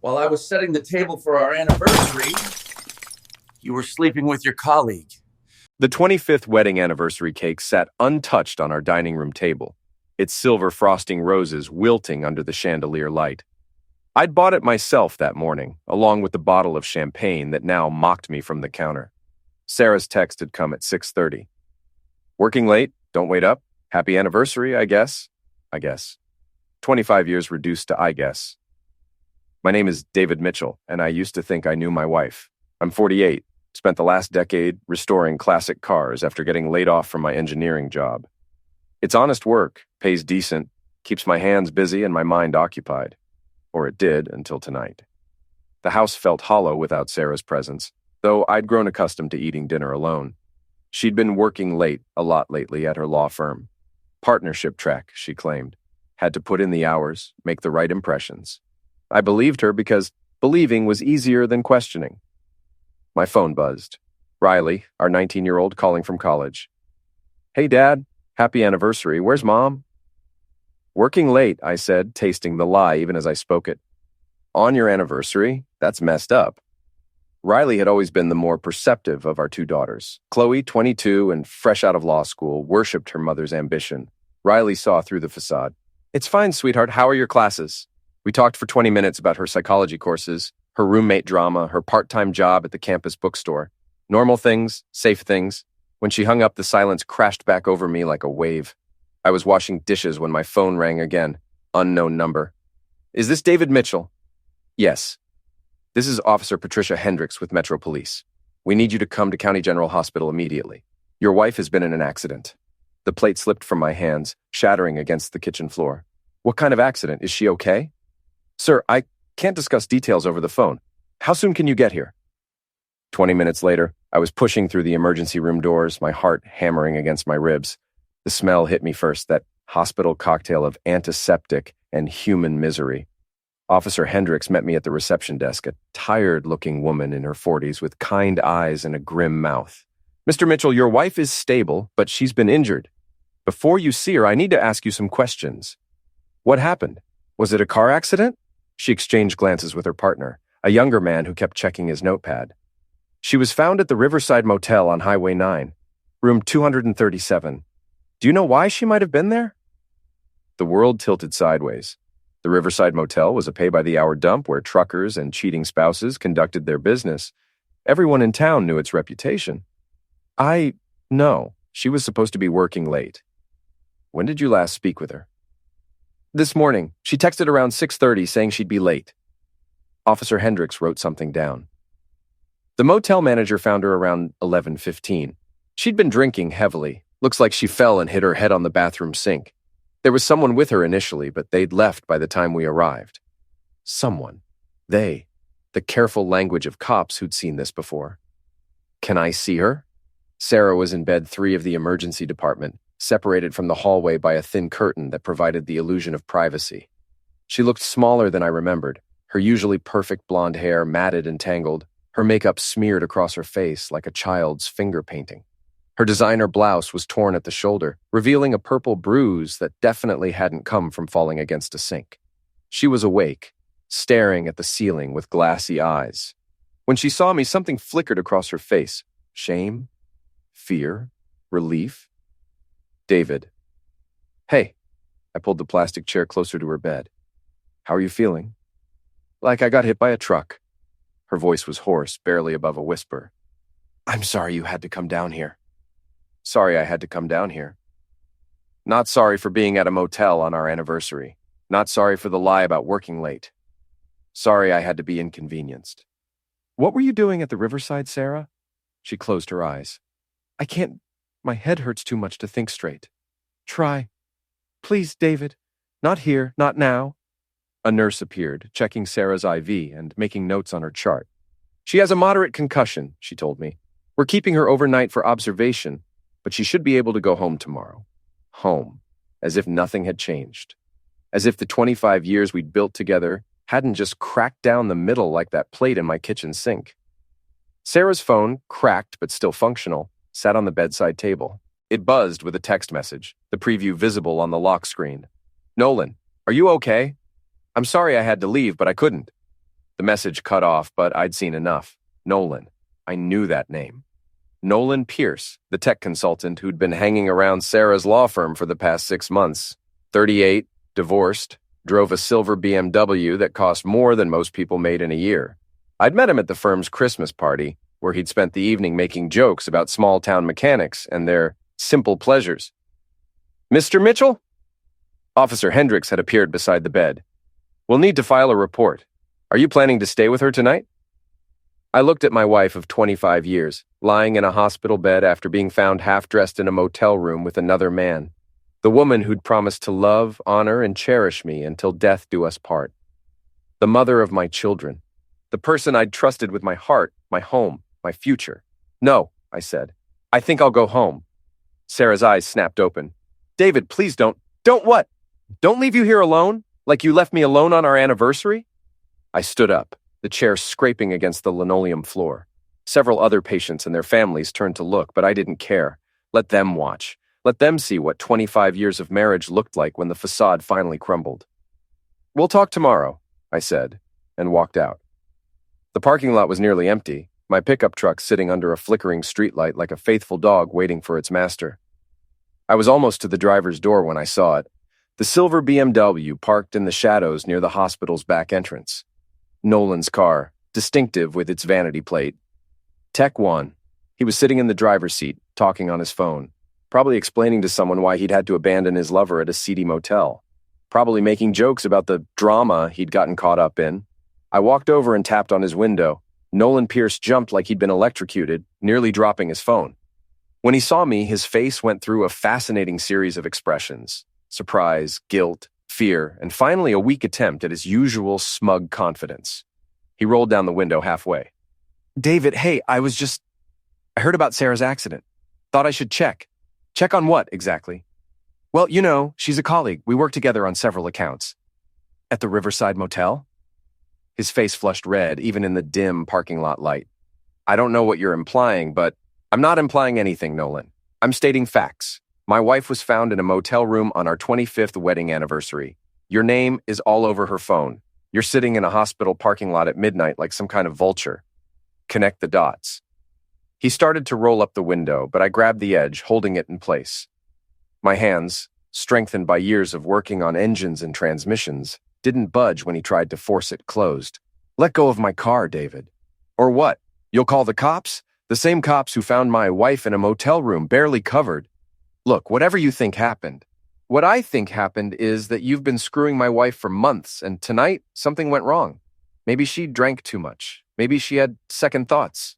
While I was setting the table for our anniversary, you were sleeping with your colleague. The 25th wedding anniversary cake sat untouched on our dining room table, its silver frosting roses wilting under the chandelier light. I'd bought it myself that morning, along with the bottle of champagne that now mocked me from the counter. Sarah's text had come at 6:30. Working late, don't wait up. Happy anniversary, I guess. 25 years reduced to I guess. My name is David Mitchell, and I used to think I knew my wife. I'm 48, spent the last decade restoring classic cars after getting laid off from my engineering job. It's honest work, pays decent, keeps my hands busy and my mind occupied. Or it did until tonight. The house felt hollow without Sarah's presence, though I'd grown accustomed to eating dinner alone. She'd been working late a lot lately at her law firm. Partnership track, she claimed. Had to put in the hours, make the right impressions. I believed her because believing was easier than questioning. My phone buzzed. Riley, our 19-year-old, calling from college. Hey, Dad. Happy anniversary. Where's Mom? Working late, I said, tasting the lie even as I spoke it. On your anniversary? That's messed up. Riley had always been the more perceptive of our two daughters. Chloe, 22 and fresh out of law school, worshipped her mother's ambition. Riley saw through the facade. It's fine, sweetheart. How are your classes? We talked for 20 minutes about her psychology courses, her roommate drama, her part-time job at the campus bookstore. Normal things, safe things. When she hung up, the silence crashed back over me like a wave. I was washing dishes when my phone rang again. Unknown number. Is this David Mitchell? Yes. This is Officer Patricia Hendricks with Metro Police. We need you to come to County General Hospital immediately. Your wife has been in an accident. The plate slipped from my hands, shattering against the kitchen floor. What kind of accident? Is she okay? Sir, I can't discuss details over the phone. How soon can you get here? 20 minutes later, I was pushing through the emergency room doors, my heart hammering against my ribs. The smell hit me first, that hospital cocktail of antiseptic and human misery. Officer Hendricks met me at the reception desk, a tired-looking woman in her 40s with kind eyes and a grim mouth. Mr. Mitchell, your wife is stable, but she's been injured. Before you see her, I need to ask you some questions. What happened? Was it a car accident? She exchanged glances with her partner, a younger man who kept checking his notepad. She was found at the Riverside Motel on Highway 9, room 237. Do you know why she might have been there? The world tilted sideways. The Riverside Motel was a pay-by-the-hour dump where truckers and cheating spouses conducted their business. Everyone in town knew its reputation. No, she was supposed to be working late. When did you last speak with her? This morning. She texted around 6:30 saying she'd be late. Officer Hendricks wrote something down. The motel manager found her around 11:15. She'd been drinking heavily. Looks like she fell and hit her head on the bathroom sink. There was someone with her initially, but they'd left by the time we arrived. Someone. They. The careful language of cops who'd seen this before. Can I see her? Sarah was in bed 3 of the emergency department, separated from the hallway by a thin curtain that provided the illusion of privacy. She looked smaller than I remembered, her usually perfect blonde hair matted and tangled, her makeup smeared across her face like a child's finger painting. Her designer blouse was torn at the shoulder, revealing a purple bruise that definitely hadn't come from falling against a sink. She was awake, staring at the ceiling with glassy eyes. When she saw me, something flickered across her face. Shame? Fear? Relief? David. Hey. I pulled the plastic chair closer to her bed. How are you feeling? Like I got hit by a truck. Her voice was hoarse, barely above a whisper. I'm sorry you had to come down here. Sorry I had to come down here. Not sorry for being at a motel on our anniversary. Not sorry for the lie about working late. Sorry I had to be inconvenienced. What were you doing at the Riverside, Sarah? She closed her eyes. I can't. My head hurts too much to think straight. Try. Please, David. Not here, not now. A nurse appeared, checking Sarah's IV and making notes on her chart. She has a moderate concussion, she told me. We're keeping her overnight for observation, but she should be able to go home tomorrow. Home. As if nothing had changed. As if the 25 years we'd built together hadn't just cracked down the middle like that plate in my kitchen sink. Sarah's phone, cracked but still functional, sat on the bedside table. It buzzed with a text message, the preview visible on the lock screen. Nolan, are you okay? I'm sorry I had to leave, but I couldn't. The message cut off, but I'd seen enough. Nolan. I knew that name. Nolan Pierce, the tech consultant who'd been hanging around Sarah's law firm for the past 6 months. 38, divorced, drove a silver BMW that cost more than most people made in a year. I'd met him at the firm's Christmas party, where he'd spent the evening making jokes about small-town mechanics and their simple pleasures. Mr. Mitchell? Officer Hendricks had appeared beside the bed. We'll need to file a report. Are you planning to stay with her tonight? I looked at my wife of 25 years, lying in a hospital bed after being found half-dressed in a motel room with another man. The woman who'd promised to love, honor, and cherish me until death do us part. The mother of my children. The person I'd trusted with my heart, my home, my future. No, I said. I think I'll go home. Sarah's eyes snapped open. David, please don't. Don't what? Don't leave you here alone? Like you left me alone on our anniversary? I stood up, the chair scraping against the linoleum floor. Several other patients and their families turned to look, but I didn't care. Let them watch. Let them see what 25 years of marriage looked like when the facade finally crumbled. We'll talk tomorrow, I said, and walked out. The parking lot was nearly empty, my pickup truck sitting under a flickering streetlight like a faithful dog waiting for its master. I was almost to the driver's door when I saw it. The silver BMW parked in the shadows near the hospital's back entrance. Nolan's car, distinctive with its vanity plate. Tech 1. He was sitting in the driver's seat, talking on his phone, probably explaining to someone why he'd had to abandon his lover at a seedy motel, probably making jokes about the drama he'd gotten caught up in. I walked over and tapped on his window. Nolan Pierce jumped like he'd been electrocuted, nearly dropping his phone. When he saw me, his face went through a fascinating series of expressions: surprise, guilt, fear, and finally a weak attempt at his usual smug confidence. He rolled down the window halfway. David, hey, I heard about Sarah's accident. Thought I should check. Check on what, exactly? Well, you know, she's a colleague. We work together on several accounts. At the Riverside Motel? His face flushed red, even in the dim parking lot light. I don't know what you're implying, but I'm not implying anything, Nolan. I'm stating facts. My wife was found in a motel room on our 25th wedding anniversary. Your name is all over her phone. You're sitting in a hospital parking lot at midnight like some kind of vulture. Connect the dots. He started to roll up the window, but I grabbed the edge, holding it in place. My hands, strengthened by years of working on engines and transmissions, didn't budge when he tried to force it closed. Let go of my car, David. Or what? You'll call the cops? The same cops who found my wife in a motel room, barely covered. Look, whatever you think happened. What I think happened is that you've been screwing my wife for months, and tonight, something went wrong. Maybe she drank too much. Maybe she had second thoughts.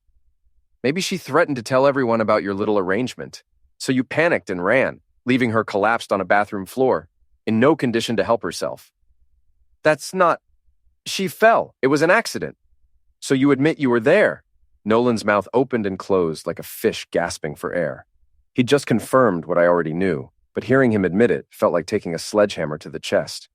Maybe she threatened to tell everyone about your little arrangement. So you panicked and ran, leaving her collapsed on a bathroom floor, in no condition to help herself. That's not... She fell. It was an accident. So you admit you were there. Nolan's mouth opened and closed like a fish gasping for air. He'd just confirmed what I already knew, but hearing him admit it felt like taking a sledgehammer to the chest.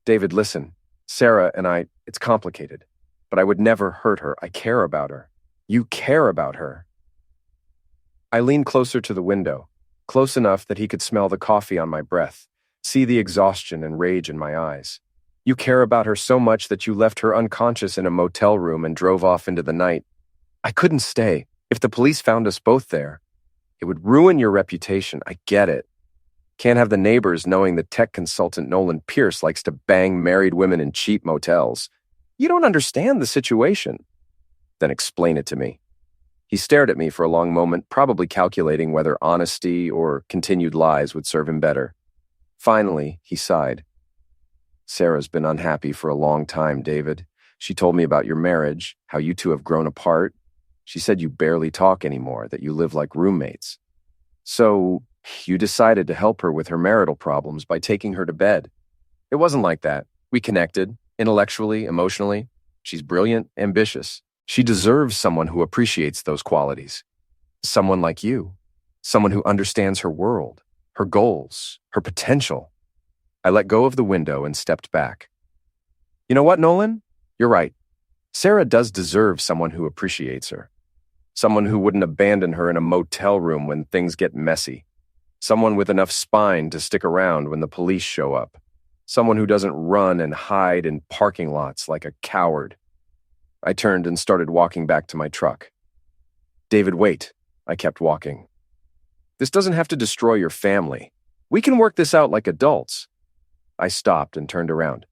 David, listen. Sarah and I, it's complicated, but I would never hurt her. I care about her. You care about her. I leaned closer to the window, close enough that he could smell the coffee on my breath, see the exhaustion and rage in my eyes. You care about her so much that you left her unconscious in a motel room and drove off into the night. I couldn't stay. If the police found us both there, it would ruin your reputation. I get it. Can't have the neighbors knowing the tech consultant Nolan Pierce likes to bang married women in cheap motels. You don't understand the situation. Then explain it to me. He stared at me for a long moment, probably calculating whether honesty or continued lies would serve him better. Finally, he sighed. Sarah's been unhappy for a long time, David. She told me about your marriage, how you two have grown apart. She said you barely talk anymore, that you live like roommates. So, you decided to help her with her marital problems by taking her to bed. It wasn't like that. We connected, intellectually, emotionally. She's brilliant, ambitious. She deserves someone who appreciates those qualities. Someone like you. Someone who understands her world, her goals, her potential. I let go of the window and stepped back. You know what, Nolan? You're right. Sarah does deserve someone who appreciates her. Someone who wouldn't abandon her in a motel room when things get messy. Someone with enough spine to stick around when the police show up. Someone who doesn't run and hide in parking lots like a coward. I turned and started walking back to my truck. David, wait. I kept walking. This doesn't have to destroy your family. We can work this out like adults. I stopped and turned around.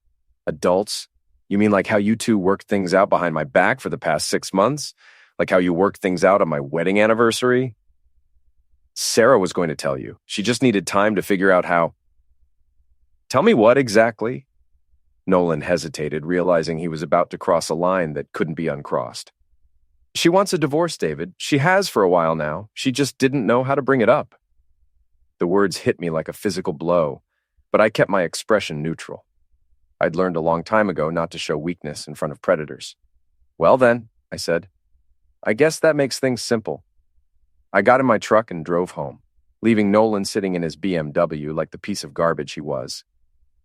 Adults? You mean like how you two worked things out behind my back for the past 6 months? Like how you worked things out on my wedding anniversary? Sarah was going to tell you. She just needed time to figure out how. Tell me what exactly? Nolan hesitated, realizing he was about to cross a line that couldn't be uncrossed. She wants a divorce, David. She has for a while now. She just didn't know how to bring it up. The words hit me like a physical blow, but I kept my expression neutral. I'd learned a long time ago not to show weakness in front of predators. Well then, I said, I guess that makes things simple. I got in my truck and drove home, leaving Nolan sitting in his BMW like the piece of garbage he was.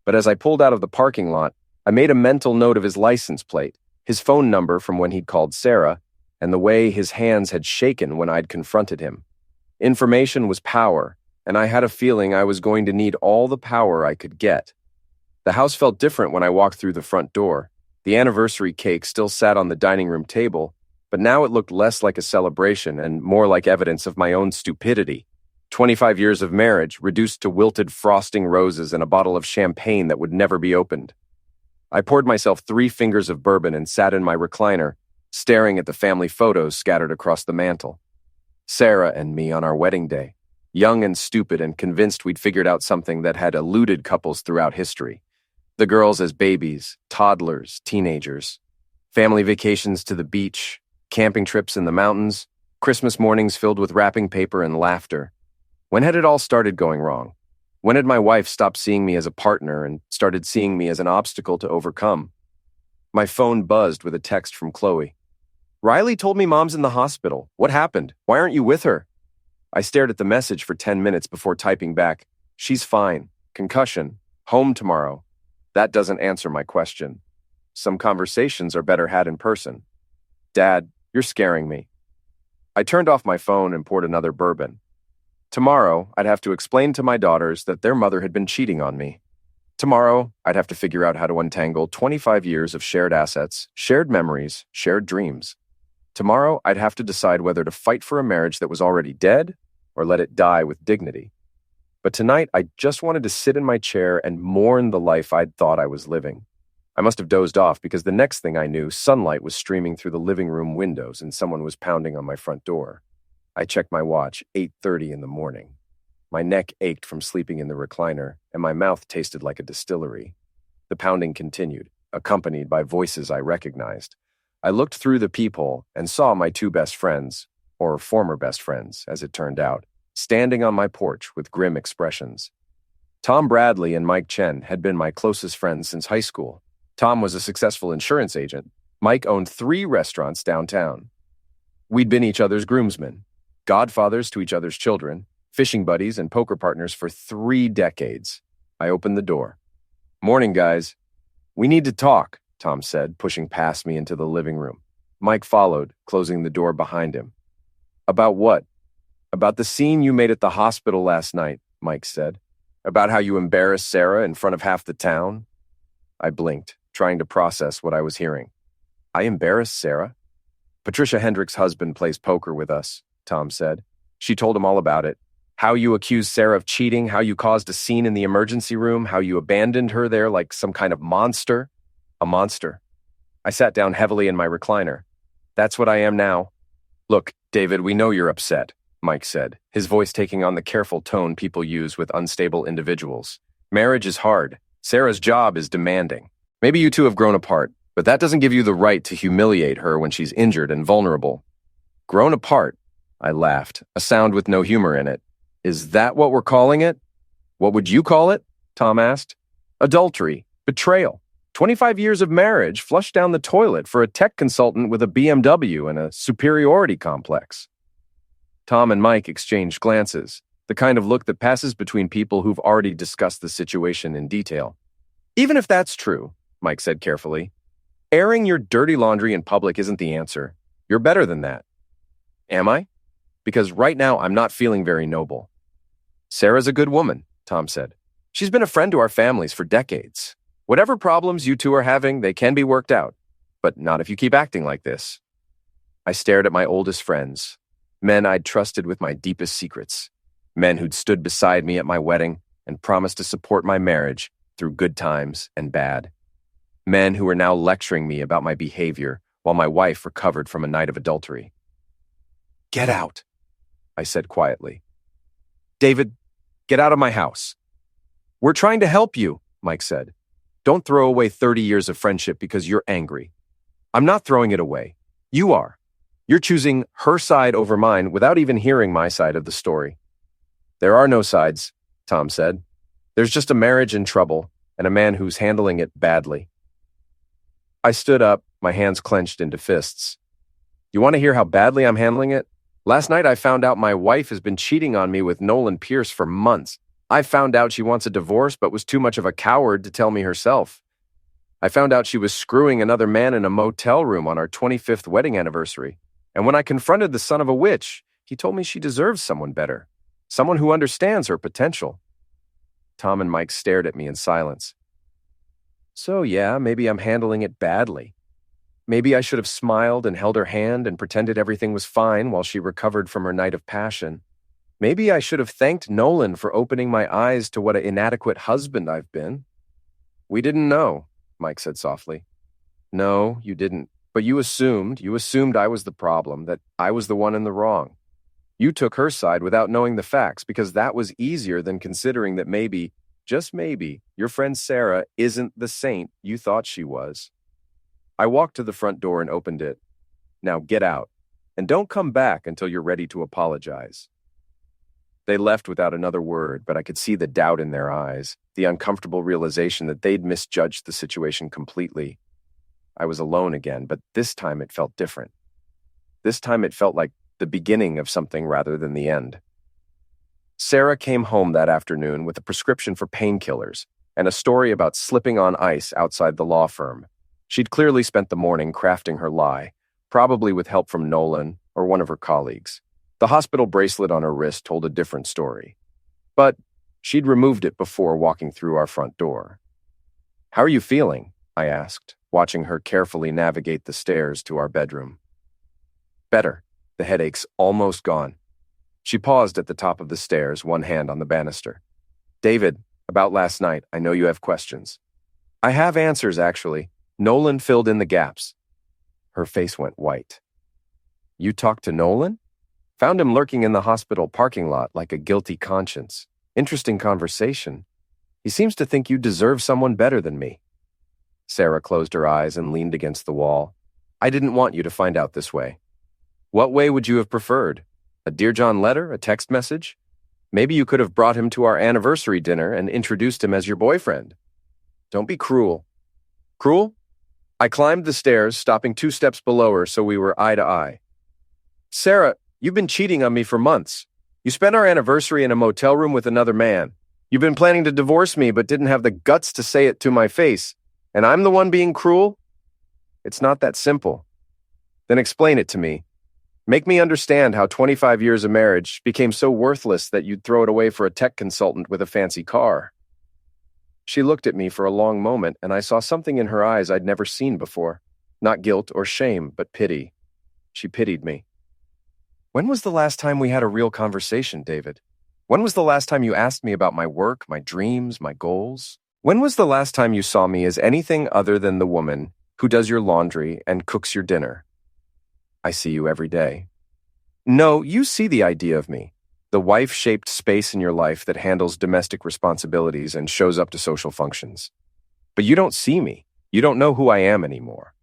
But as I pulled out of the parking lot, I made a mental note of his license plate, his phone number from when he'd called Sarah, and the way his hands had shaken when I'd confronted him. Information was power, and I had a feeling I was going to need all the power I could get. The house felt different when I walked through the front door. The anniversary cake still sat on the dining room table, but now it looked less like a celebration and more like evidence of my own stupidity. 25 years of marriage reduced to wilted frosting roses and a bottle of champagne that would never be opened. I poured myself 3 fingers of bourbon and sat in my recliner, staring at the family photos scattered across the mantel. Sarah and me on our wedding day, young and stupid and convinced we'd figured out something that had eluded couples throughout history. The girls as babies, toddlers, teenagers. Family vacations to the beach, camping trips in the mountains, Christmas mornings filled with wrapping paper and laughter. When had it all started going wrong? When had my wife stopped seeing me as a partner and started seeing me as an obstacle to overcome? My phone buzzed with a text from Chloe. Riley told me Mom's in the hospital. What happened? Why aren't you with her? I stared at the message for 10 minutes before typing back, she's fine. Concussion. Home tomorrow. That doesn't answer my question. Some conversations are better had in person. Dad, you're scaring me. I turned off my phone and poured another bourbon. Tomorrow, I'd have to explain to my daughters that their mother had been cheating on me. Tomorrow, I'd have to figure out how to untangle 25 years of shared assets, shared memories, shared dreams. Tomorrow, I'd have to decide whether to fight for a marriage that was already dead or let it die with dignity. But tonight, I just wanted to sit in my chair and mourn the life I'd thought I was living. I must have dozed off because the next thing I knew, sunlight was streaming through the living room windows and someone was pounding on my front door. I checked my watch, 8:30 in the morning. My neck ached from sleeping in the recliner, and my mouth tasted like a distillery. The pounding continued, accompanied by voices I recognized. I looked through the peephole and saw my 2 best friends, or former best friends, as it turned out, standing on my porch with grim expressions. Tom Bradley and Mike Chen had been my closest friends since high school. Tom was a successful insurance agent. Mike owned 3 restaurants downtown. We'd been each other's groomsmen, godfathers to each other's children, fishing buddies and poker partners for 3 decades. I opened the door. Morning, guys. We need to talk, Tom said, pushing past me into the living room. Mike followed, closing the door behind him. About what? About the scene you made at the hospital last night, Mike said. About how you embarrassed Sarah in front of half the town. I blinked, trying to process what I was hearing. I embarrassed Sarah? Patricia Hendrick's husband plays poker with us, Tom said. She told him all about it. How you accused Sarah of cheating, how you caused a scene in the emergency room, how you abandoned her there like some kind of monster. A monster. I sat down heavily in my recliner. That's what I am now. Look, David, we know you're upset, Mike said, his voice taking on the careful tone people use with unstable individuals. Marriage is hard. Sarah's job is demanding. Maybe you two have grown apart, but that doesn't give you the right to humiliate her when she's injured and vulnerable. Grown apart? I laughed, a sound with no humor in it. Is that what we're calling it? What would you call it? Tom asked. Adultery, betrayal. 25 years of marriage flushed down the toilet for a tech consultant with a BMW and a superiority complex. Tom and Mike exchanged glances, the kind of look that passes between people who've already discussed the situation in detail. Even if that's true, Mike said carefully, airing your dirty laundry in public isn't the answer. You're better than that. Am I? Because right now I'm not feeling very noble. Sarah's a good woman, Tom said. She's been a friend to our families for decades. Whatever problems you two are having, they can be worked out. but not if you keep acting like this. I stared at my oldest friends, men I'd trusted with my deepest secrets, men who'd stood beside me at my wedding and promised to support my marriage through good times and bad. Men who were now lecturing me about my behavior while my wife recovered from a night of adultery. "Get out," I said quietly. "David, get out of my house." "We're trying to help you," Mike said. "Don't throw away 30 years of friendship because you're angry." "I'm not throwing it away. You are. You're choosing her side over mine without even hearing my side of the story." "There are no sides," Tom said. "There's just a marriage in trouble and a man who's handling it badly." I stood up, my hands clenched into fists. "You want to hear how badly I'm handling it? Last night I found out my wife has been cheating on me with Nolan Pierce for months. I found out she wants a divorce but was too much of a coward to tell me herself. I found out she was screwing another man in a motel room on our 25th wedding anniversary. And when I confronted the son of a witch, he told me she deserves someone better, someone who understands her potential." Tom and Mike stared at me in silence. "So yeah, maybe I'm handling it badly. Maybe I should have smiled and held her hand and pretended everything was fine while she recovered from her night of passion. Maybe I should have thanked Nolan for opening my eyes to what an inadequate husband I've been." "We didn't know," Mike said softly. "No, you didn't. But you assumed I was the problem, that I was the one in the wrong. You took her side without knowing the facts because that was easier than considering that maybe, just maybe, your friend Sarah isn't the saint you thought she was." I walked to the front door and opened it. "Now get out, and don't come back until you're ready to apologize." They left without another word, but I could see the doubt in their eyes, the uncomfortable realization that they'd misjudged the situation completely. I was alone again, but this time it felt different. This time it felt like the beginning of something rather than the end. Sarah came home that afternoon with a prescription for painkillers and a story about slipping on ice outside the law firm. She'd clearly spent the morning crafting her lie, probably with help from Nolan or one of her colleagues. The hospital bracelet on her wrist told a different story. But she'd removed it before walking through our front door. "How are you feeling?" I asked, watching her carefully navigate the stairs to our bedroom. "Better. The headache's almost gone." She paused at the top of the stairs, one hand on the banister. "David, about last night, I know you have questions." "I have answers, actually. Nolan filled in the gaps." Her face went white. "You talked to Nolan?" "Found him lurking in the hospital parking lot like a guilty conscience. Interesting conversation. He seems to think you deserve someone better than me." Sarah closed her eyes and leaned against the wall. "I didn't want you to find out this way." "What way would you have preferred? A Dear John letter? A text message? Maybe you could have brought him to our anniversary dinner and introduced him as your boyfriend." "Don't be cruel." "Cruel?" I climbed the stairs, stopping 2 steps below her so we were eye to eye. "Sarah, you've been cheating on me for months. You spent our anniversary in a motel room with another man. You've been planning to divorce me but didn't have the guts to say it to my face. And I'm the one being cruel? It's not that simple." "Then explain it to me. Make me understand how 25 years of marriage became so worthless that you'd throw it away for a tech consultant with a fancy car." She looked at me for a long moment, and I saw something in her eyes I'd never seen before. Not guilt or shame, but pity. She pitied me. "When was the last time we had a real conversation, David? When was the last time you asked me about my work, my dreams, my goals? When was the last time you saw me as anything other than the woman who does your laundry and cooks your dinner?" "I see you every day." "No, you see the idea of me. The wife-shaped space in your life that handles domestic responsibilities and shows up to social functions. But you don't see me. You don't know who I am anymore."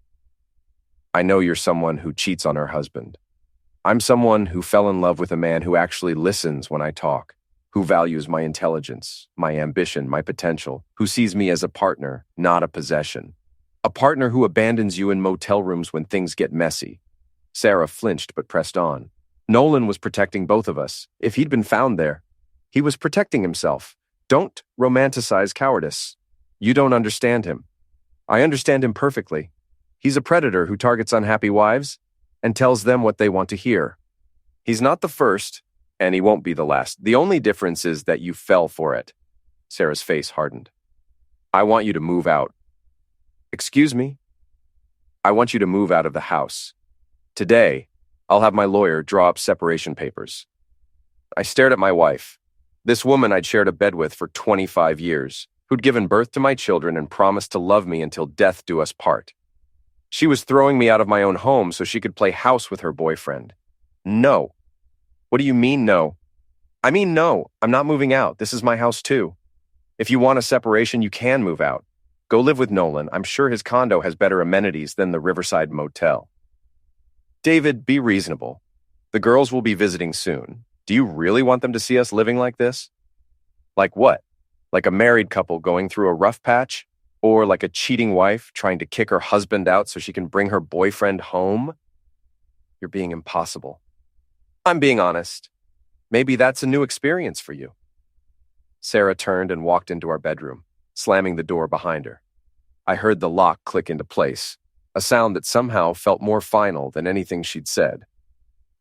"I know you're someone who cheats on her husband. I'm someone who fell in love with a man who actually listens when I talk, who values my intelligence, my ambition, my potential, who sees me as a partner, not a possession. A partner who abandons you in motel rooms when things get messy." Sarah flinched but pressed on. "Nolan was protecting both of us. If he'd been found there, he was protecting himself. Don't romanticize cowardice. You don't understand him. I understand him perfectly. He's a predator who targets unhappy wives and tells them what they want to hear. He's not the first, and he won't be the last. The only difference is that you fell for it." Sarah's face hardened. "I want you to move out." "Excuse me?" I want you to move out of the house. Today, I'll have my lawyer draw up separation papers. I stared at my wife, this woman I'd shared a bed with for 25 years, who'd given birth to my children and promised to love me until death do us part. She was throwing me out of my own home so she could play house with her boyfriend. No. What do you mean, no? I mean, no, I'm not moving out. This is my house, too. If you want a separation, you can move out. Go live with Nolan. I'm sure his condo has better amenities than the Riverside Motel. David, be reasonable. The girls will be visiting soon. Do you really want them to see us living like this? Like what? Like a married couple going through a rough patch? Or like a cheating wife trying to kick her husband out so she can bring her boyfriend home? You're being impossible. I'm being honest. Maybe that's a new experience for you. Sarah turned and walked into our bedroom, slamming the door behind her. I heard the lock click into place, a sound that somehow felt more final than anything she'd said.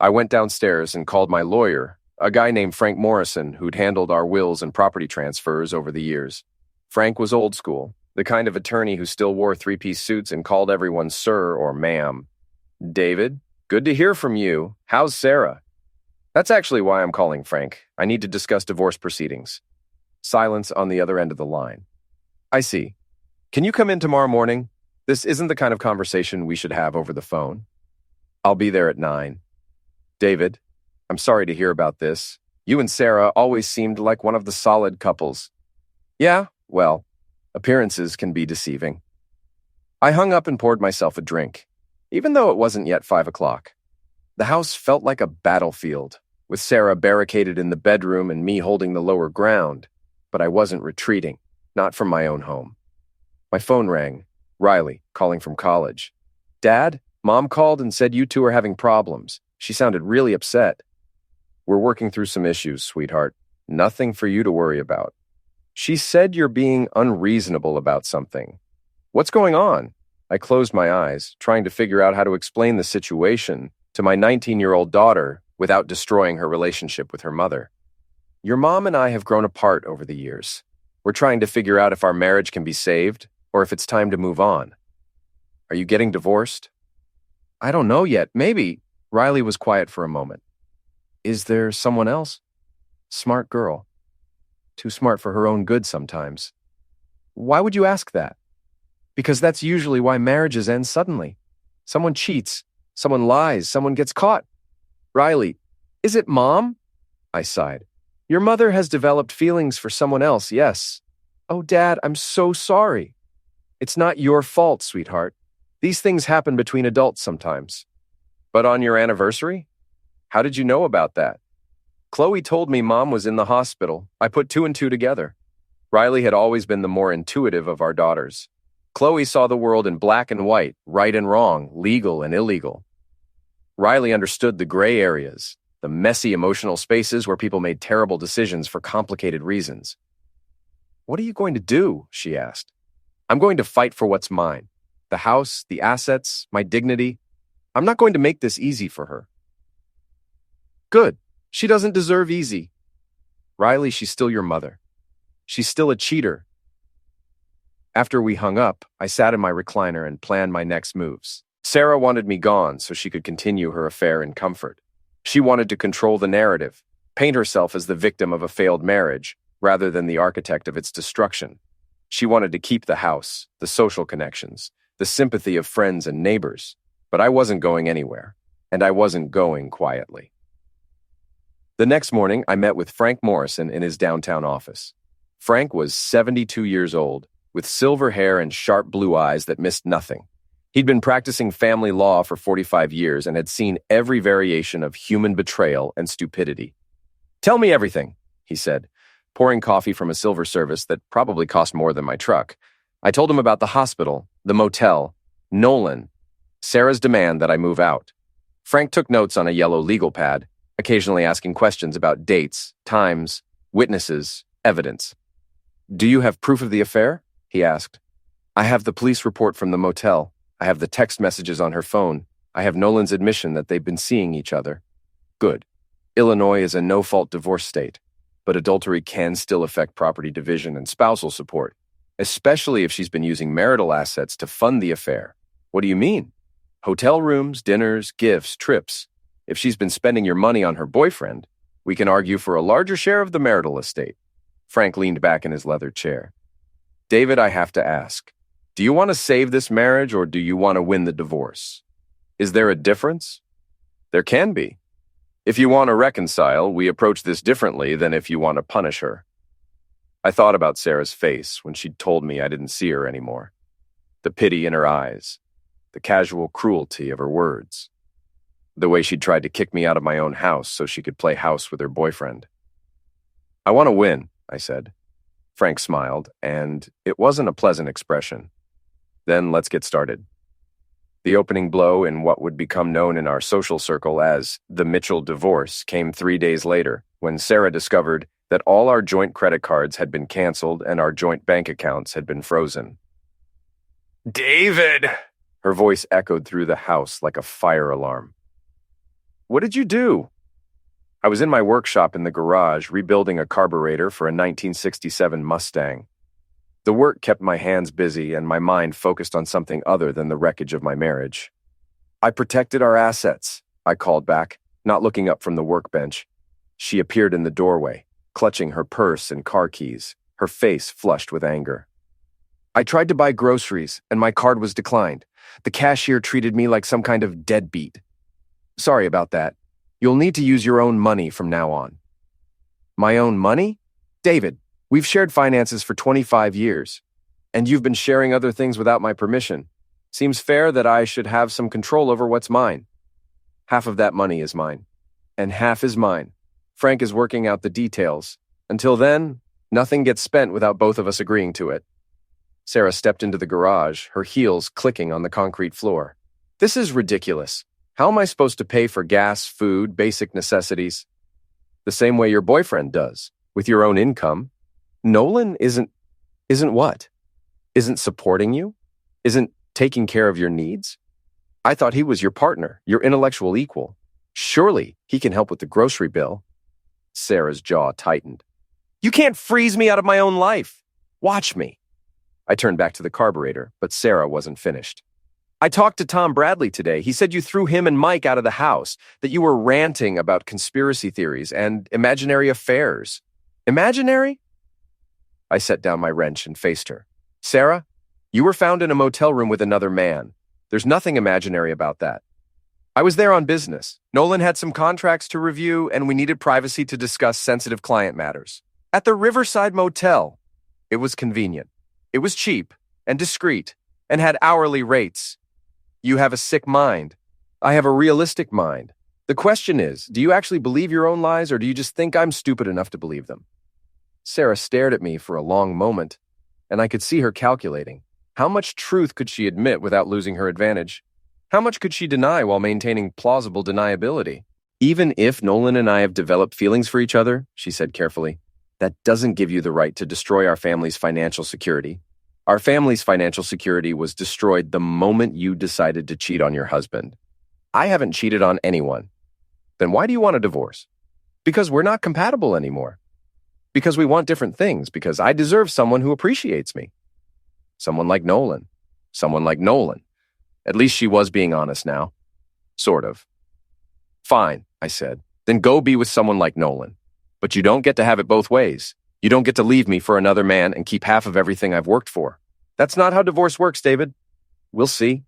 I went downstairs and called my lawyer, a guy named Frank Morrison who'd handled our wills and property transfers over the years. Frank was old school, the kind of attorney who still wore three-piece suits and called everyone sir or ma'am. David, good to hear from you. How's Sarah? That's actually why I'm calling, Frank. I need to discuss divorce proceedings. Silence on the other end of the line. I see. Can you come in tomorrow morning? This isn't the kind of conversation we should have over the phone. I'll be there at 9. David, I'm sorry to hear about this. You and Sarah always seemed like one of the solid couples. Yeah, well, appearances can be deceiving. I hung up and poured myself a drink, even though it wasn't yet 5 o'clock. The house felt like a battlefield, with Sarah barricaded in the bedroom and me holding the lower ground, but I wasn't retreating, not from my own home. My phone rang. Riley, calling from college. Dad, Mom called and said you two are having problems. She sounded really upset. We're working through some issues, sweetheart. Nothing for you to worry about. She said you're being unreasonable about something. What's going on? I closed my eyes, trying to figure out how to explain the situation to my 19-year-old daughter without destroying her relationship with her mother. Your mom and I have grown apart over the years. We're trying to figure out if our marriage can be saved or if it's time to move on. Are you getting divorced? I don't know yet. Maybe. Riley was quiet for a moment. Is there someone else? Smart girl. Too smart for her own good sometimes. Why would you ask that? Because that's usually why marriages end suddenly. Someone cheats. Someone lies. Someone gets caught. Riley, is it Mom? I sighed. Your mother has developed feelings for someone else, yes. Oh, Dad, I'm so sorry. It's not your fault, sweetheart. These things happen between adults sometimes. But on your anniversary? How did you know about that? Chloe told me Mom was in the hospital. I put 2 and 2 together. Riley had always been the more intuitive of our daughters. Chloe saw the world in black and white, right and wrong, legal and illegal. Riley understood the gray areas, the messy emotional spaces where people made terrible decisions for complicated reasons. What are you going to do? She asked. I'm going to fight for what's mine. The house, the assets, my dignity. I'm not going to make this easy for her. Good. She doesn't deserve easy. Riley, she's still your mother. She's still a cheater. After we hung up, I sat in my recliner and planned my next moves. Sarah wanted me gone so she could continue her affair in comfort. She wanted to control the narrative, paint herself as the victim of a failed marriage, rather than the architect of its destruction. She wanted to keep the house, the social connections, the sympathy of friends and neighbors. But I wasn't going anywhere, and I wasn't going quietly. The next morning, I met with Frank Morrison in his downtown office. Frank was 72 years old, with silver hair and sharp blue eyes that missed nothing. He'd been practicing family law for 45 years and had seen every variation of human betrayal and stupidity. Tell me everything, he said, pouring coffee from a silver service that probably cost more than my truck. I told him about the hospital, the motel, Nolan, Sarah's demand that I move out. Frank took notes on a yellow legal pad, occasionally asking questions about dates, times, witnesses, evidence. Do you have proof of the affair? He asked. I have the police report from the motel. I have the text messages on her phone. I have Nolan's admission that they've been seeing each other. Good. Illinois is a no-fault divorce state, but adultery can still affect property division and spousal support, especially if she's been using marital assets to fund the affair, What do you mean? Hotel rooms, dinners, gifts, trips. If she's been spending your money on her boyfriend, we can argue for a larger share of the marital estate. Frank leaned back in his leather chair. David, I have to ask, do you want to save this marriage or do you want to win the divorce? Is there a difference? There can be. If you want to reconcile, we approach this differently than if you want to punish her. I thought about Sarah's face when she'd told me I didn't see her anymore. The pity in her eyes, the casual cruelty of her words, the way she'd tried to kick me out of my own house so she could play house with her boyfriend. I want to win, I said. Frank smiled, and it wasn't a pleasant expression. Then let's get started. The opening blow in what would become known in our social circle as the Mitchell divorce came 3 days later, when Sarah discovered that all our joint credit cards had been canceled and our joint bank accounts had been frozen. David! Her voice echoed through the house like a fire alarm. What did you do? I was in my workshop in the garage rebuilding a carburetor for a 1967 Mustang. The work kept my hands busy and my mind focused on something other than the wreckage of my marriage. I protected our assets, I called back, not looking up from the workbench. She appeared in the doorway, clutching her purse and car keys, her face flushed with anger. I tried to buy groceries, and my card was declined. The cashier treated me like some kind of deadbeat. Sorry about that. You'll need to use your own money from now on. My own money? David, we've shared finances for 25 years, and you've been sharing other things without my permission. Seems fair that I should have some control over what's mine. Half of that money is mine, and half is mine. Frank is working out the details. Until then, nothing gets spent without both of us agreeing to it. Sarah stepped into the garage, her heels clicking on the concrete floor. This is ridiculous. How am I supposed to pay for gas, food, basic necessities? The same way your boyfriend does, with your own income. Nolan isn't what? Isn't supporting you? Isn't taking care of your needs? I thought he was your partner, your intellectual equal. Surely he can help with the grocery bill. Sarah's jaw tightened. You can't freeze me out of my own life. Watch me. I turned back to the carburetor, but Sarah wasn't finished. I talked to Tom Bradley today. He said you threw him and Mike out of the house, that you were ranting about conspiracy theories and imaginary affairs. Imaginary? I set down my wrench and faced her. Sarah, you were found in a motel room with another man. There's nothing imaginary about that. I was there on business. Nolan had some contracts to review, and we needed privacy to discuss sensitive client matters. At the Riverside Motel. It was convenient. It was cheap and discreet and had hourly rates. You have a sick mind. I have a realistic mind. The question is, do you actually believe your own lies or do you just think I'm stupid enough to believe them? Sarah stared at me for a long moment, and I could see her calculating. How much truth could she admit without losing her advantage? How much could she deny while maintaining plausible deniability? Even if Nolan and I have developed feelings for each other, she said carefully, that doesn't give you the right to destroy our family's financial security. Our family's financial security was destroyed the moment you decided to cheat on your husband. I haven't cheated on anyone. Then why do you want a divorce? Because we're not compatible anymore. Because we want different things. Because I deserve someone who appreciates me. Someone like Nolan. Someone like Nolan. At least she was being honest now. Sort of. Fine, I said. Then go be with someone like Nolan. But you don't get to have it both ways. You don't get to leave me for another man and keep half of everything I've worked for. That's not how divorce works, David. We'll see.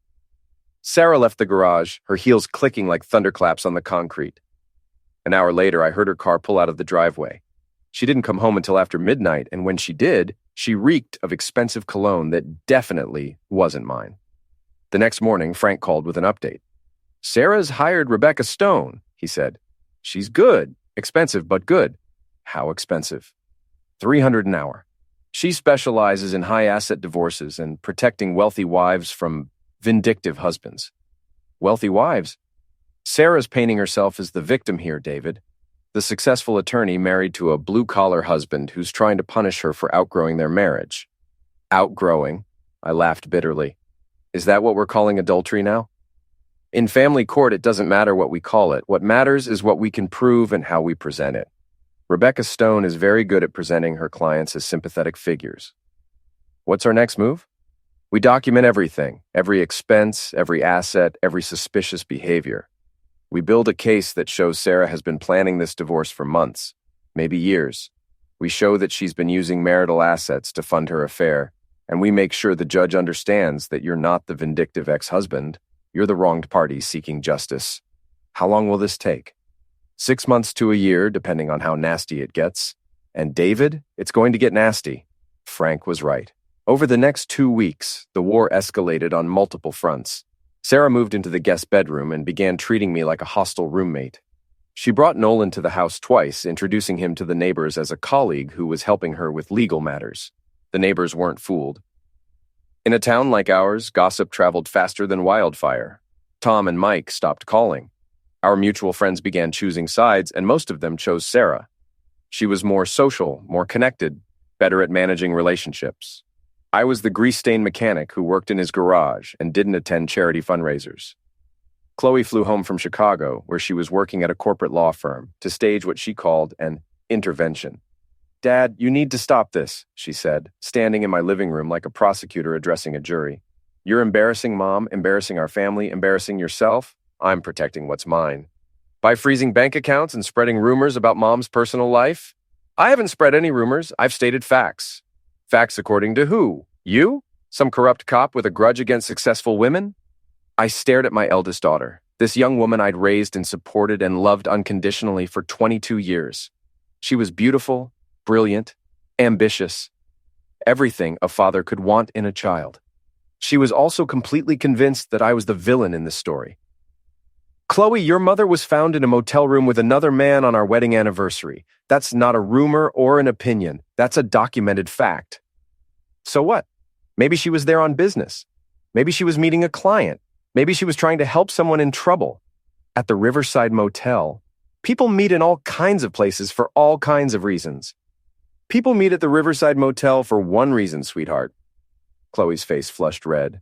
Sarah left the garage, her heels clicking like thunderclaps on the concrete. An hour later, I heard her car pull out of the driveway. She didn't come home until after midnight, and when she did, she reeked of expensive cologne that definitely wasn't mine. The next morning, Frank called with an update. Sarah's hired Rebecca Stone, he said. She's good. Expensive, but good. How expensive? $300 an hour. She specializes in high-asset divorces and protecting wealthy wives from vindictive husbands. Wealthy wives? Sarah's painting herself as the victim here, David. The successful attorney married to a blue-collar husband who's trying to punish her for outgrowing their marriage. Outgrowing? I laughed bitterly. Is that what we're calling adultery now? In family court, it doesn't matter what we call it. What matters is what we can prove and how we present it. Rebecca Stone is very good at presenting her clients as sympathetic figures. What's our next move? We document everything, every expense, every asset, every suspicious behavior. We build a case that shows Sarah has been planning this divorce for months, maybe years. We show that she's been using marital assets to fund her affair, and we make sure the judge understands that you're not the vindictive ex-husband. You're the wronged party seeking justice. How long will this take? 6 months to a year, depending on how nasty it gets. And David, it's going to get nasty. Frank was right. Over the next 2 weeks, the war escalated on multiple fronts. Sarah moved into the guest bedroom and began treating me like a hostile roommate. She brought Nolan to the house twice, introducing him to the neighbors as a colleague who was helping her with legal matters. The neighbors weren't fooled. In a town like ours, gossip traveled faster than wildfire. Tom and Mike stopped calling. Our mutual friends began choosing sides, and most of them chose Sarah. She was more social, more connected, better at managing relationships. I was the grease-stained mechanic who worked in his garage and didn't attend charity fundraisers. Chloe flew home from Chicago, where she was working at a corporate law firm, to stage what she called an intervention. "Dad, you need to stop this," she said, standing in my living room like a prosecutor addressing a jury. "You're embarrassing Mom, embarrassing our family, embarrassing yourself. I'm protecting what's mine. By freezing bank accounts and spreading rumors about Mom's personal life? I haven't spread any rumors. I've stated facts. Facts according to who? You? Some corrupt cop with a grudge against successful women?" I stared at my eldest daughter, this young woman I'd raised and supported and loved unconditionally for 22 years. She was beautiful, brilliant, ambitious, everything a father could want in a child. She was also completely convinced that I was the villain in this story. "Chloe, your mother was found in a motel room with another man on our wedding anniversary. That's not a rumor or an opinion. That's a documented fact." So what? Maybe she was there on business. Maybe she was meeting a client. Maybe she was trying to help someone in trouble. At the Riverside Motel, people meet in all kinds of places for all kinds of reasons. People meet at the Riverside Motel for one reason, sweetheart. Chloe's face flushed red.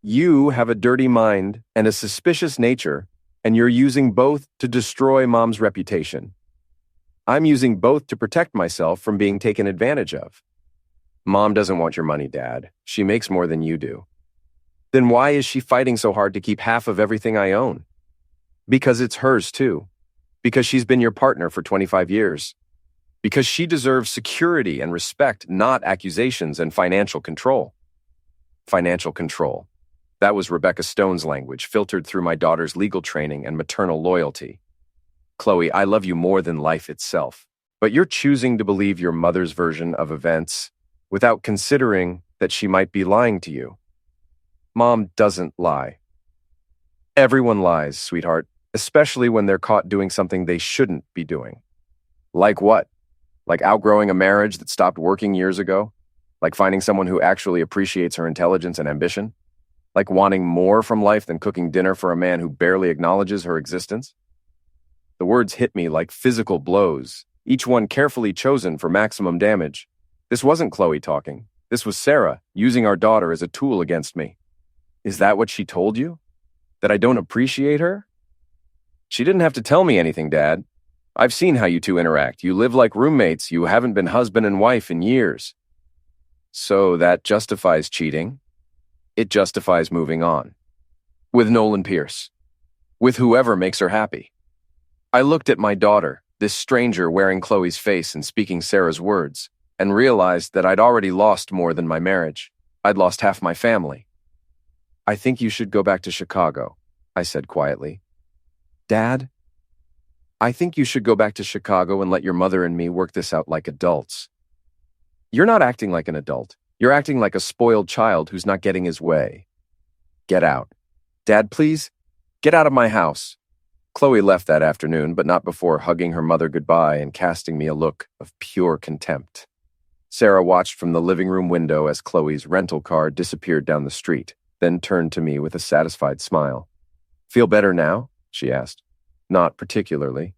You have a dirty mind and a suspicious nature, and you're using both to destroy Mom's reputation. I'm using both to protect myself from being taken advantage of. Mom doesn't want your money, Dad. She makes more than you do. Then why is she fighting so hard to keep half of everything I own? Because it's hers too. Because she's been your partner for 25 years. Because she deserves security and respect, not accusations and financial control. Financial control. That was Rebecca Stone's language, filtered through my daughter's legal training and maternal loyalty. Chloe, I love you more than life itself, but you're choosing to believe your mother's version of events without considering that she might be lying to you. Mom doesn't lie. Everyone lies, sweetheart, especially when they're caught doing something they shouldn't be doing. Like what? Like outgrowing a marriage that stopped working years ago? Like finding someone who actually appreciates her intelligence and ambition? Like wanting more from life than cooking dinner for a man who barely acknowledges her existence? The words hit me like physical blows, each one carefully chosen for maximum damage. This wasn't Chloe talking. This was Sarah, using our daughter as a tool against me. Is that what she told you? That I don't appreciate her? She didn't have to tell me anything, Dad. I've seen how you two interact. You live like roommates. You haven't been husband and wife in years. So that justifies cheating. It justifies moving on. With Nolan Pierce. With whoever makes her happy. I looked at my daughter, this stranger wearing Chloe's face and speaking Sarah's words, and realized that I'd already lost more than my marriage. I'd lost half my family. "I think you should go back to Chicago," I said quietly. "Dad, I think you should go back to Chicago and let your mother and me work this out like adults." "You're not acting like an adult. You're acting like a spoiled child who's not getting his way. Get out. Dad, please, get out of my house." Chloe left that afternoon, but not before hugging her mother goodbye and casting me a look of pure contempt. Sarah watched from the living room window as Chloe's rental car disappeared down the street, then turned to me with a satisfied smile. "Feel better now?" she asked. "Not particularly.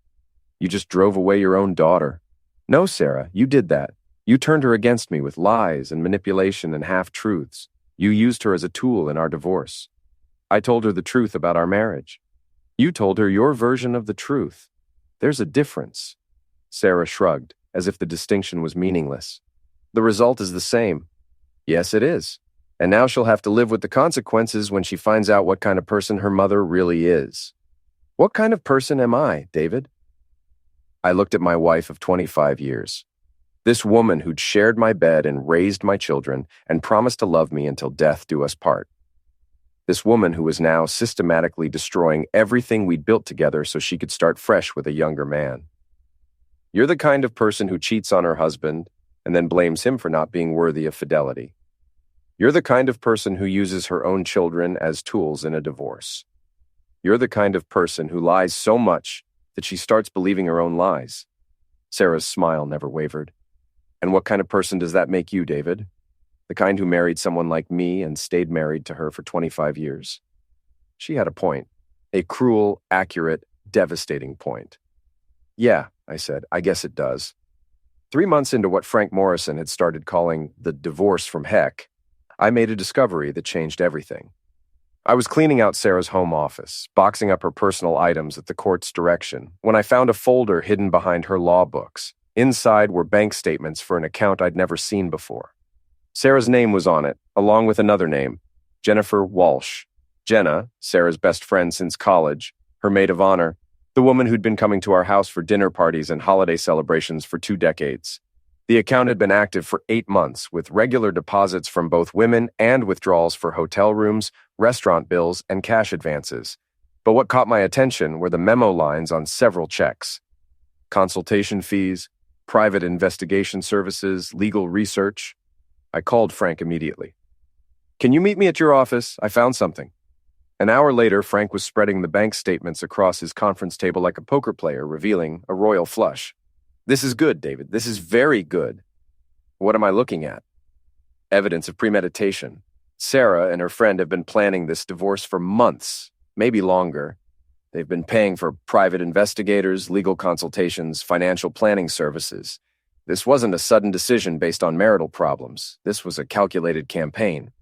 You just drove away your own daughter." "No, Sarah, you did that. You turned her against me with lies and manipulation and half-truths. You used her as a tool in our divorce. I told her the truth about our marriage. You told her your version of the truth. There's a difference." Sarah shrugged, as if the distinction was meaningless. "The result is the same." "Yes, it is. And now she'll have to live with the consequences when she finds out what kind of person her mother really is. What kind of person am I, David? I looked at my wife of 25 years. This woman who'd shared my bed and raised my children and promised to love me until death do us part. This woman who was now systematically destroying everything we'd built together so she could start fresh with a younger man. You're the kind of person who cheats on her husband and then blames him for not being worthy of fidelity. You're the kind of person who uses her own children as tools in a divorce. You're the kind of person who lies so much that she starts believing her own lies. Sarah's smile never wavered. And what kind of person does that make you, David? The kind who married someone like me and stayed married to her for 25 years. She had a point. A cruel, accurate, devastating point. Yeah, I said, I guess it does. 3 months into what Frank Morrison had started calling the divorce from heck, I made a discovery that changed everything. I was cleaning out Sarah's home office, boxing up her personal items at the court's direction, when I found a folder hidden behind her law books. Inside were bank statements for an account I'd never seen before. Sarah's name was on it, along with another name, Jennifer Walsh. Jenna, Sarah's best friend since college, her maid of honor, the woman who'd been coming to our house for dinner parties and holiday celebrations for 2 decades. The account had been active for 8 months, with regular deposits from both women and withdrawals for hotel rooms, restaurant bills, and cash advances. But what caught my attention were the memo lines on several checks. Consultation fees, private investigation services, legal research. I called Frank immediately. Can you meet me at your office? I found something. An hour later, Frank was spreading the bank statements across his conference table like a poker player, revealing a royal flush. This is good, David. This is very good. What am I looking at? Evidence of premeditation. Sarah and her friend have been planning this divorce for months, maybe longer. They've been paying for private investigators, legal consultations, financial planning services. This wasn't a sudden decision based on marital problems. This was a calculated campaign.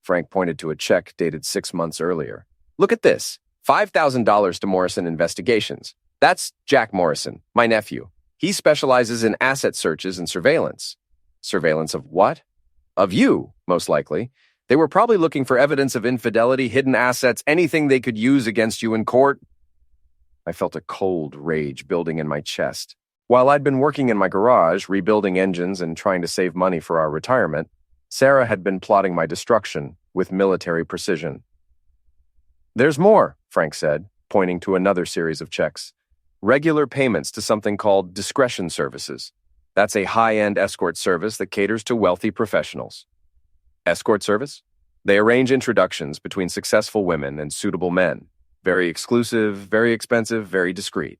Frank pointed to a check dated 6 months earlier. Look at this. $5,000 to Morrison Investigations. That's Jack Morrison, my nephew. He specializes in asset searches and surveillance. Surveillance of what? Of you, most likely. They were probably looking for evidence of infidelity, hidden assets, anything they could use against you in court. I felt a cold rage building in my chest. While I'd been working in my garage, rebuilding engines and trying to save money for our retirement, Sarah had been plotting my destruction with military precision. There's more, Frank said, pointing to another series of checks. Regular payments to something called discretion services. That's a high-end escort service that caters to wealthy professionals. Escort service? They arrange introductions between successful women and suitable men. Very exclusive, very expensive, very discreet.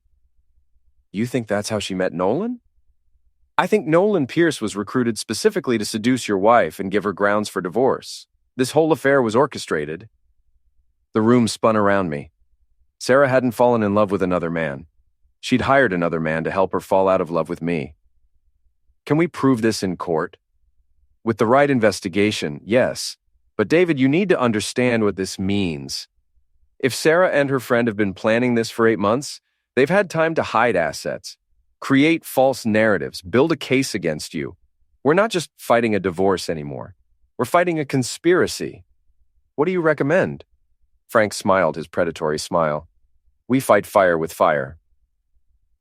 You think that's how she met Nolan? I think Nolan Pierce was recruited specifically to seduce your wife and give her grounds for divorce. This whole affair was orchestrated. The room spun around me. Sarah hadn't fallen in love with another man. She'd hired another man to help her fall out of love with me. Can we prove this in court? With the right investigation, yes. But David, you need to understand what this means. If Sarah and her friend have been planning this for 8 months, they've had time to hide assets, create false narratives, build a case against you. We're not just fighting a divorce anymore. We're fighting a conspiracy. What do you recommend? Frank smiled his predatory smile. We fight fire with fire.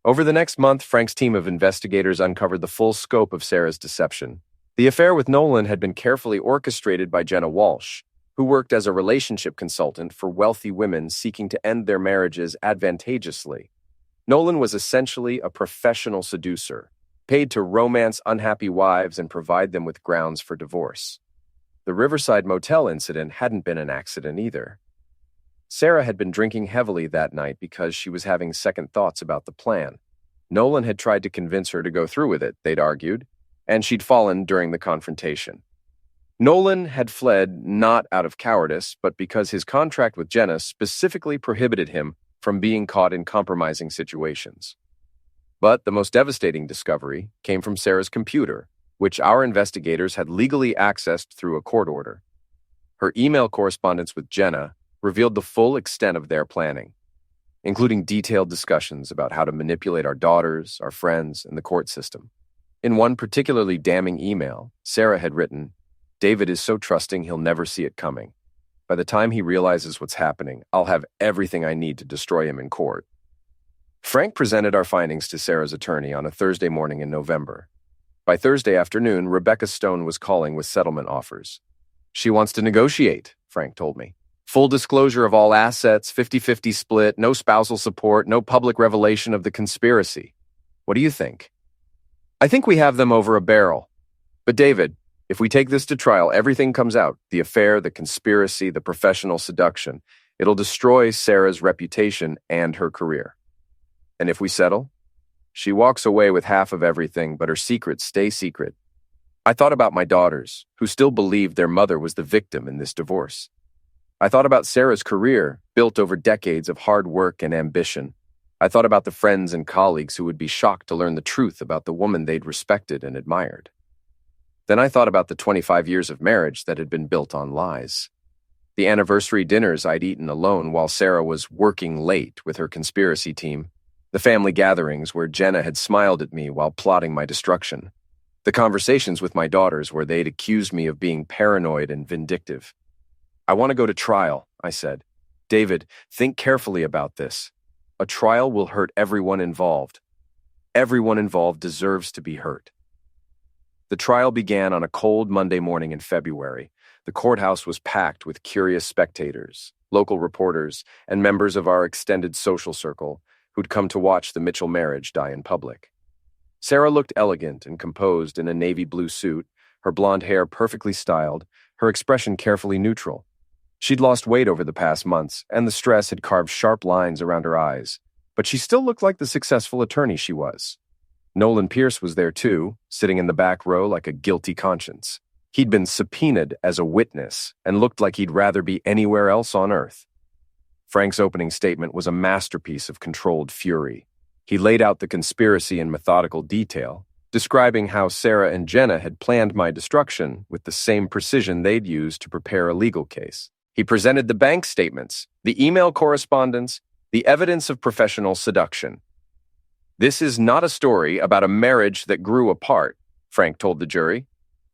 Over the next month, Frank's team of investigators uncovered the full scope of Sarah's deception. The affair with Nolan had been carefully orchestrated by Jenna Walsh, who worked as a relationship consultant for wealthy women seeking to end their marriages advantageously. Nolan was essentially a professional seducer, paid to romance unhappy wives and provide them with grounds for divorce. The Riverside Motel incident hadn't been an accident either. Sarah had been drinking heavily that night because she was having second thoughts about the plan. Nolan had tried to convince her to go through with it, they'd argued, and she'd fallen during the confrontation. Nolan had fled not out of cowardice, but because his contract with Jenna specifically prohibited him from being caught in compromising situations. But the most devastating discovery came from Sarah's computer, which our investigators had legally accessed through a court order. Her email correspondence with Jenna revealed the full extent of their planning, including detailed discussions about how to manipulate our daughters, our friends, and the court system. In one particularly damning email, Sarah had written, David is so trusting he'll never see it coming. By the time he realizes what's happening, I'll have everything I need to destroy him in court. Frank presented our findings to Sarah's attorney on a Thursday morning in November. By Thursday afternoon, Rebecca Stone was calling with settlement offers. She wants to negotiate, Frank told me. Full disclosure of all assets, 50-50 split, no spousal support, no public revelation of the conspiracy. What do you think? I think we have them over a barrel. But David, if we take this to trial, everything comes out. The affair, the conspiracy, the professional seduction. It'll destroy Sarah's reputation and her career. And if we settle? She walks away with half of everything, but her secrets stay secret. I thought about my daughters, who still believed their mother was the victim in this divorce. I thought about Sarah's career, built over decades of hard work and ambition. I thought about the friends and colleagues who would be shocked to learn the truth about the woman they'd respected and admired. Then I thought about the 25 years of marriage that had been built on lies. The anniversary dinners I'd eaten alone while Sarah was working late with her conspiracy team. The family gatherings where Jenna had smiled at me while plotting my destruction. The conversations with my daughters where they'd accused me of being paranoid and vindictive. I want to go to trial, I said. David, think carefully about this. A trial will hurt everyone involved. Everyone involved deserves to be hurt. The trial began on a cold Monday morning in February. The courthouse was packed with curious spectators, local reporters, and members of our extended social circle who'd come to watch the Mitchell marriage die in public. Sarah looked elegant and composed in a navy blue suit, her blonde hair perfectly styled, her expression carefully neutral. She'd lost weight over the past months, and the stress had carved sharp lines around her eyes, but she still looked like the successful attorney she was. Nolan Pierce was there too, sitting in the back row like a guilty conscience. He'd been subpoenaed as a witness and looked like he'd rather be anywhere else on earth. Frank's opening statement was a masterpiece of controlled fury. He laid out the conspiracy in methodical detail, describing how Sarah and Jenna had planned my destruction with the same precision they'd used to prepare a legal case. He presented the bank statements, the email correspondence, the evidence of professional seduction. This is not a story about a marriage that grew apart, Frank told the jury.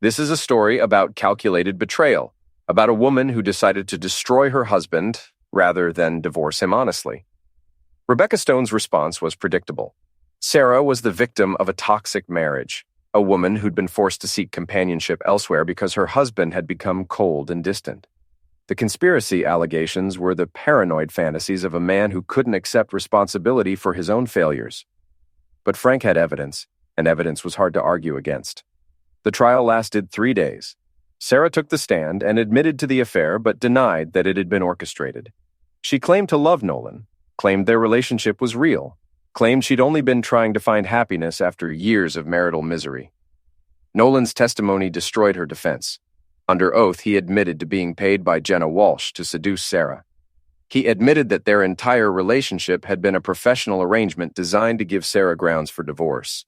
This is a story about calculated betrayal, about a woman who decided to destroy her husband rather than divorce him honestly. Rebecca Stone's response was predictable. Sarah was the victim of a toxic marriage, a woman who'd been forced to seek companionship elsewhere because her husband had become cold and distant. The conspiracy allegations were the paranoid fantasies of a man who couldn't accept responsibility for his own failures. But Frank had evidence, and evidence was hard to argue against. The trial lasted 3 days. Sarah took the stand and admitted to the affair but denied that it had been orchestrated. She claimed to love Nolan, claimed their relationship was real, claimed she'd only been trying to find happiness after years of marital misery. Nolan's testimony destroyed her defense. Under oath, he admitted to being paid by Jenna Walsh to seduce Sarah. He admitted that their entire relationship had been a professional arrangement designed to give Sarah grounds for divorce.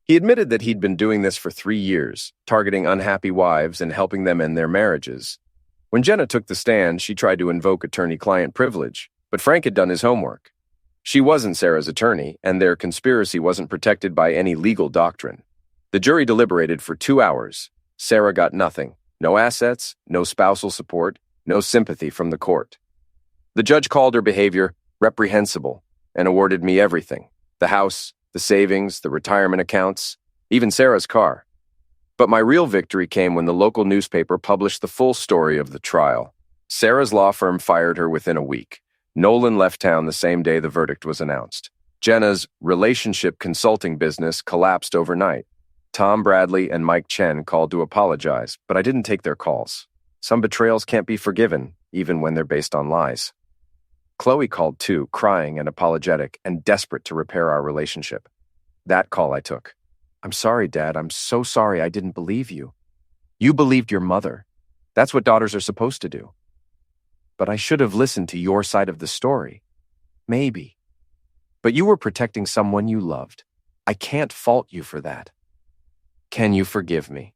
He admitted that he'd been doing this for 3 years, targeting unhappy wives and helping them end their marriages. When Jenna took the stand, she tried to invoke attorney-client privilege, but Frank had done his homework. She wasn't Sarah's attorney, and their conspiracy wasn't protected by any legal doctrine. The jury deliberated for 2 hours. Sarah got nothing. No assets, no spousal support, no sympathy from the court. The judge called her behavior reprehensible and awarded me everything: the house, the savings, the retirement accounts, even Sarah's car. But my real victory came when the local newspaper published the full story of the trial. Sarah's law firm fired her within a week. Nolan left town the same day the verdict was announced. Jenna's relationship consulting business collapsed overnight. Tom Bradley and Mike Chen called to apologize, but I didn't take their calls. Some betrayals can't be forgiven, even when they're based on lies. Chloe called too, crying and apologetic and desperate to repair our relationship. That call I took. "I'm sorry, Dad. I'm so sorry I didn't believe you. You believed your mother. That's what daughters are supposed to do. But I should have listened to your side of the story. Maybe. But you were protecting someone you loved. I can't fault you for that. Can you forgive me?"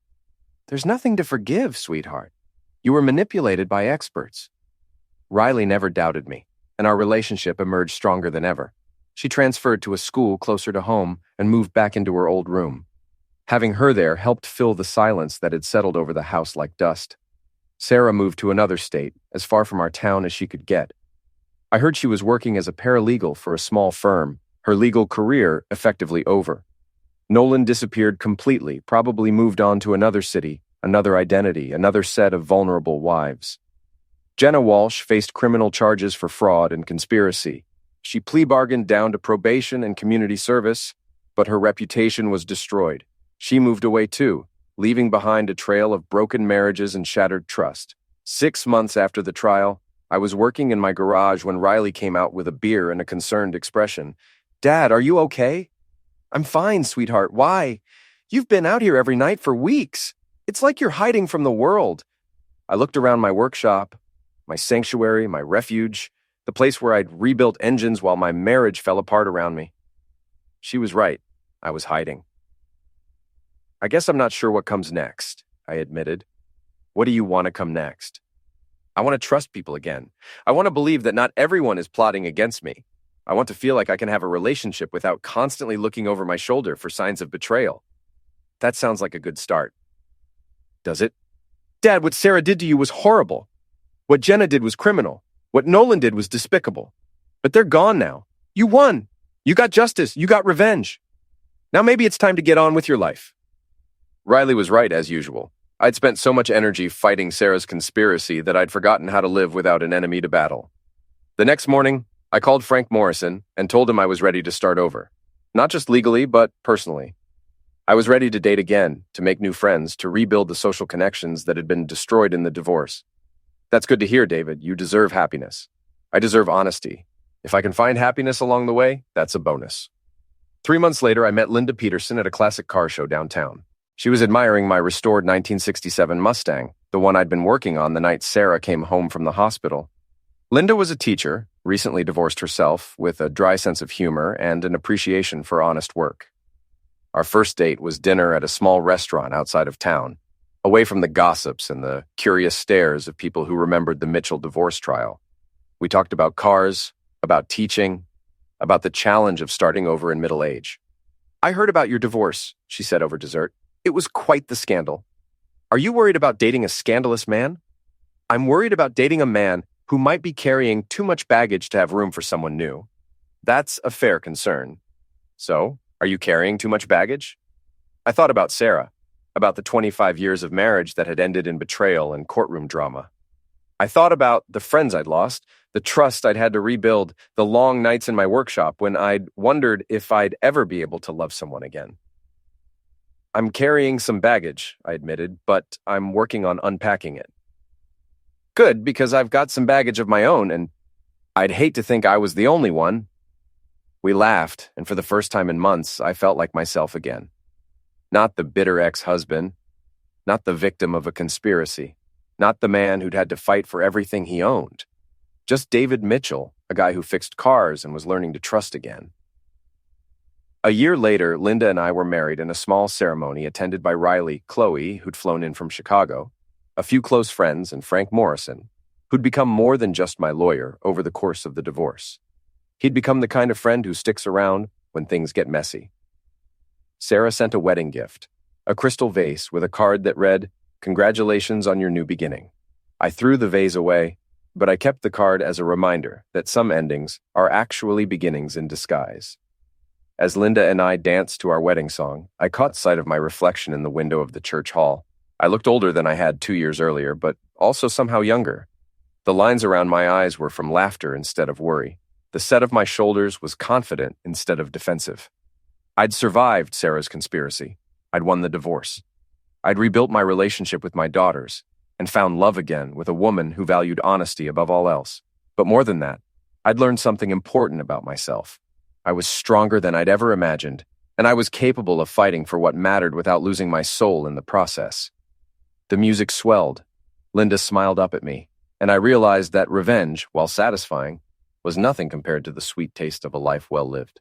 "There's nothing to forgive, sweetheart. You were manipulated by experts." Riley never doubted me, and our relationship emerged stronger than ever. She transferred to a school closer to home and moved back into her old room. Having her there helped fill the silence that had settled over the house like dust. Sarah moved to another state, as far from our town as she could get. I heard she was working as a paralegal for a small firm, her legal career effectively over. Nolan disappeared completely, probably moved on to another city, another identity, another set of vulnerable wives. Jenna Walsh faced criminal charges for fraud and conspiracy. She plea bargained down to probation and community service, but her reputation was destroyed. She moved away too, leaving behind a trail of broken marriages and shattered trust. 6 months after the trial, I was working in my garage when Riley came out with a beer and a concerned expression. "Dad, are you okay?" "I'm fine, sweetheart. Why? You've been out here every night for weeks. It's like you're hiding from the world." I looked around my workshop, my sanctuary, my refuge, the place where I'd rebuilt engines while my marriage fell apart around me. She was right. I was hiding. "I guess I'm not sure what comes next," I admitted. "What do you want to come next?" "I want to trust people again. I want to believe that not everyone is plotting against me. I want to feel like I can have a relationship without constantly looking over my shoulder for signs of betrayal." "That sounds like a good start." "Does it?" "Dad, what Sarah did to you was horrible. What Jenna did was criminal. What Nolan did was despicable. But they're gone now. You won. You got justice. You got revenge. Now maybe it's time to get on with your life." Riley was right, as usual. I'd spent so much energy fighting Sarah's conspiracy that I'd forgotten how to live without an enemy to battle. The next morning, I called Frank Morrison and told him I was ready to start over. Not just legally, but personally. I was ready to date again, to make new friends, to rebuild the social connections that had been destroyed in the divorce. "That's good to hear, David. You deserve happiness. I deserve honesty. If I can find happiness along the way, that's a bonus." 3 months later, I met Linda Peterson at a classic car show downtown. She was admiring my restored 1967 Mustang, the one I'd been working on the night Sarah came home from the hospital. Linda was a teacher, recently divorced herself, with a dry sense of humor and an appreciation for honest work. Our first date was dinner at a small restaurant outside of town, away from the gossips and the curious stares of people who remembered the Mitchell divorce trial. We talked about cars, about teaching, about the challenge of starting over in middle age. "I heard about your divorce," she said over dessert. "It was quite the scandal. Are you worried about dating a scandalous man?" "I'm worried about dating a man who might be carrying too much baggage to have room for someone new." "That's a fair concern. So, are you carrying too much baggage?" I thought about Sarah, about the 25 years of marriage that had ended in betrayal and courtroom drama. I thought about the friends I'd lost, the trust I'd had to rebuild, the long nights in my workshop when I'd wondered if I'd ever be able to love someone again. "I'm carrying some baggage," I admitted, "but I'm working on unpacking it." "Good, because I've got some baggage of my own, and I'd hate to think I was the only one." We laughed, and for the first time in months, I felt like myself again. Not the bitter ex-husband, not the victim of a conspiracy, not the man who'd had to fight for everything he owned. Just David Mitchell, a guy who fixed cars and was learning to trust again. A year later, Linda and I were married in a small ceremony attended by Riley, Chloe, who'd flown in from Chicago, a few close friends, and Frank Morrison, who'd become more than just my lawyer over the course of the divorce. He'd become the kind of friend who sticks around when things get messy. Sarah sent a wedding gift, a crystal vase with a card that read, "Congratulations on your new beginning." I threw the vase away, but I kept the card as a reminder that some endings are actually beginnings in disguise. As Linda and I danced to our wedding song, I caught sight of my reflection in the window of the church hall. I looked older than I had 2 years earlier, but also somehow younger. The lines around my eyes were from laughter instead of worry. The set of my shoulders was confident instead of defensive. I'd survived Sarah's conspiracy. I'd won the divorce. I'd rebuilt my relationship with my daughters and found love again with a woman who valued honesty above all else. But more than that, I'd learned something important about myself. I was stronger than I'd ever imagined, and I was capable of fighting for what mattered without losing my soul in the process. The music swelled. Linda smiled up at me, and I realized that revenge, while satisfying, was nothing compared to the sweet taste of a life well lived.